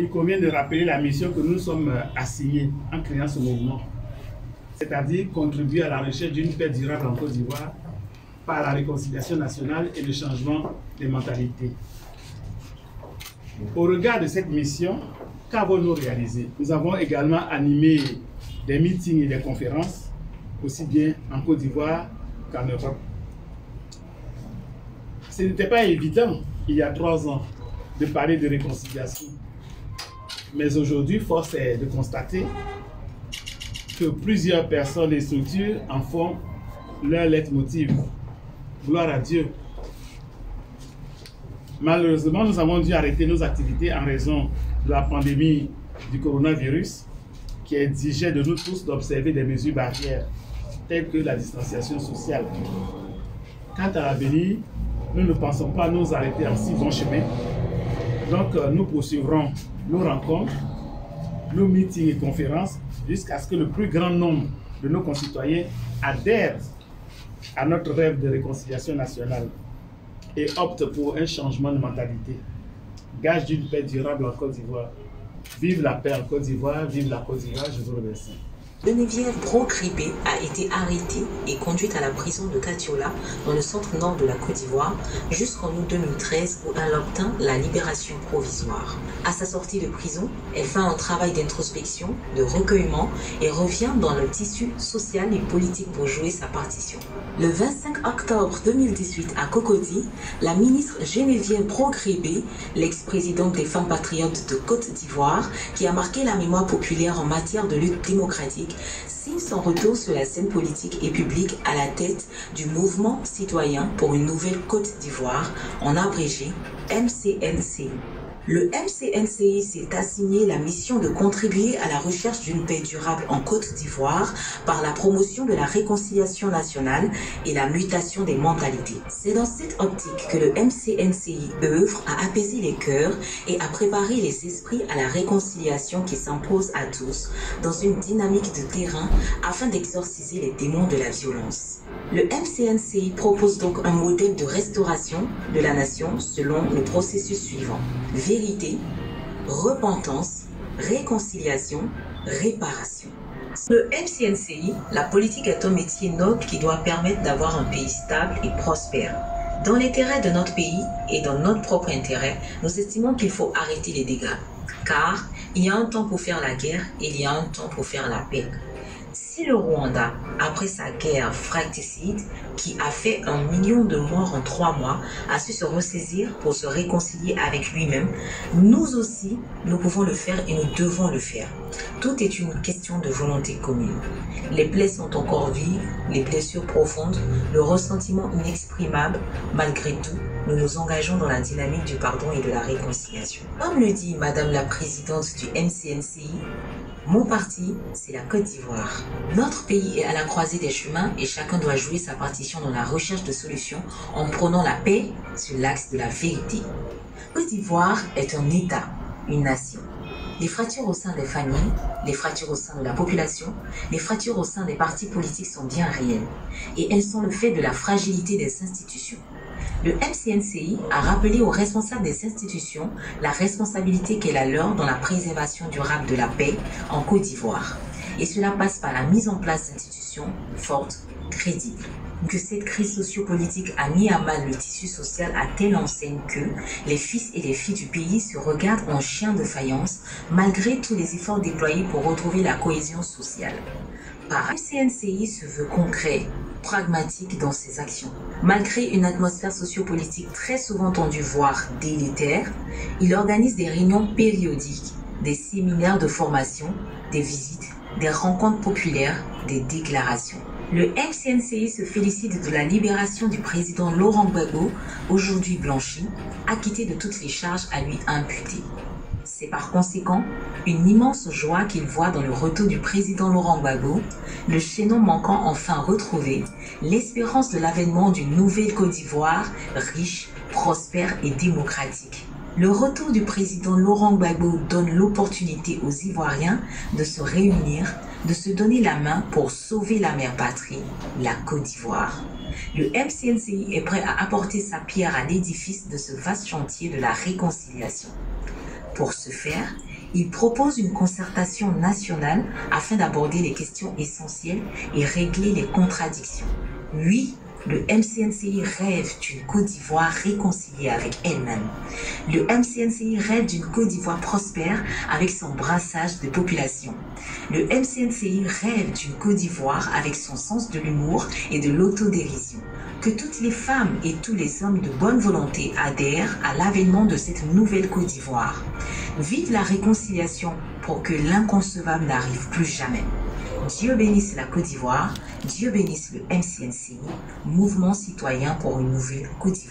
il convient de rappeler la mission que nous sommes assignés en créant ce mouvement, c'est-à-dire contribuer à la recherche d'une paix durable en Côte d'Ivoire par la réconciliation nationale et le changement des mentalités. Au regard de cette mission, qu'avons-nous réalisé? Nous avons également animé des meetings et des conférences, aussi bien en Côte d'Ivoire qu'en Europe. Ce n'était pas évident, il y a 3 ans, de parler de réconciliation. Mais aujourd'hui, force est de constater que plusieurs personnes et structures en font leur leitmotiv. Gloire à Dieu. Malheureusement, nous avons dû arrêter nos activités en raison de la pandémie du coronavirus qui exigeait de nous tous d'observer des mesures barrières telles que la distanciation sociale. Quant à l'avenir, nous ne pensons pas nous arrêter en si bon chemin. Donc, nous poursuivrons nos rencontres, nos meetings et conférences jusqu'à ce que le plus grand nombre de nos concitoyens adhèrent à notre rêve de réconciliation nationale et optent pour un changement de mentalité. Gage d'une paix durable en Côte d'Ivoire. Vive la paix en Côte d'Ivoire, vive la Côte d'Ivoire, je vous remercie. Geneviève Brock-Ribé a été arrêtée et conduite à la prison de Katiola, dans le centre-nord de la Côte d'Ivoire, jusqu'en août 2013 où elle obtint la libération provisoire. À sa sortie de prison, elle fait un travail d'introspection, de recueillement et revient dans le tissu social et politique pour jouer sa partition. Le 25 octobre 2018 à Cocody, la ministre Geneviève Brock-Ribé, l'ex-présidente des femmes patriotes de Côte d'Ivoire, qui a marqué la mémoire populaire en matière de lutte démocratique, signe son retour sur la scène politique et publique à la tête du mouvement citoyen pour une nouvelle Côte d'Ivoire, en abrégé MCNCI. Le MCNCI s'est assigné la mission de contribuer à la recherche d'une paix durable en Côte d'Ivoire par la promotion de la réconciliation nationale et la mutation des mentalités. C'est dans cette optique que le MCNCI œuvre à apaiser les cœurs et à préparer les esprits à la réconciliation qui s'impose à tous dans une dynamique de terrain afin d'exorciser les démons de la violence. Le MCNCI propose donc un modèle de restauration de la nation selon le processus suivant: vérité, repentance, réconciliation, réparation. Le MCNCI, la politique est un métier noble qui doit permettre d'avoir un pays stable et prospère. Dans l'intérêt de notre pays et dans notre propre intérêt, nous estimons qu'il faut arrêter les dégâts. Car il y a un temps pour faire la guerre et il y a un temps pour faire la paix. Si le Rwanda, après sa guerre fratricide qui a fait 1 million de morts en 3 mois, a su se ressaisir pour se réconcilier avec lui-même, nous aussi, nous pouvons le faire et nous devons le faire. Tout est une question de volonté commune. Les plaies sont encore vives, les blessures profondes, le ressentiment inexprimable. Malgré tout, nous nous engageons dans la dynamique du pardon et de la réconciliation. Comme le dit Madame la Présidente du MCNCI, mon parti, c'est la Côte d'Ivoire. Notre pays est à la croisée des chemins et chacun doit jouer sa partition dans la recherche de solutions en prônant la paix sur l'axe de la vérité. Côte d'Ivoire est un État, une nation. Les fractures au sein des familles, les fractures au sein de la population, les fractures au sein des partis politiques sont bien réelles. Et elles sont le fait de la fragilité des institutions. Le MCNCI a rappelé aux responsables des institutions la responsabilité qu'est la leur dans la préservation durable de la paix en Côte d'Ivoire. Et cela passe par la mise en place d'institutions fortes, crédibles. Que cette crise sociopolitique a mis à mal le tissu social à telle enseigne que les fils et les filles du pays se regardent en chien de faïence malgré tous les efforts déployés pour retrouver la cohésion sociale. Par MCNCI se veut concret, pragmatique dans ses actions. Malgré une atmosphère sociopolitique très souvent tendue, voire délétère, il organise des réunions périodiques, des séminaires de formation, des visites, des rencontres populaires, des déclarations. Le MCNCI se félicite de la libération du président Laurent Gbagbo, aujourd'hui blanchi, acquitté de toutes les charges à lui imputées. C'est par conséquent une immense joie qu'il voit dans le retour du président Laurent Gbagbo, le chaînon manquant enfin retrouvé, l'espérance de l'avènement d'une nouvelle Côte d'Ivoire riche, prospère et démocratique. Le retour du président Laurent Gbagbo donne l'opportunité aux Ivoiriens de se réunir, de se donner la main pour sauver la mère patrie, la Côte d'Ivoire. Le MCNCI est prêt à apporter sa pierre à l'édifice de ce vaste chantier de la réconciliation. Pour ce faire, Il propose une concertation nationale afin d'aborder les questions essentielles et régler les contradictions. Oui, le MCNCI rêve d'une Côte d'Ivoire réconciliée avec elle-même. Le MCNCI rêve d'une Côte d'Ivoire prospère avec son brassage de population. Le MCNCI rêve d'une Côte d'Ivoire avec son sens de l'humour et de l'autodérision. Que toutes les femmes et tous les hommes de bonne volonté adhèrent à l'avènement de cette nouvelle Côte d'Ivoire. Vive la réconciliation pour que l'inconcevable n'arrive plus jamais. Dieu bénisse la Côte d'Ivoire, Dieu bénisse le MCNCI, Mouvement citoyen pour une nouvelle Côte d'Ivoire.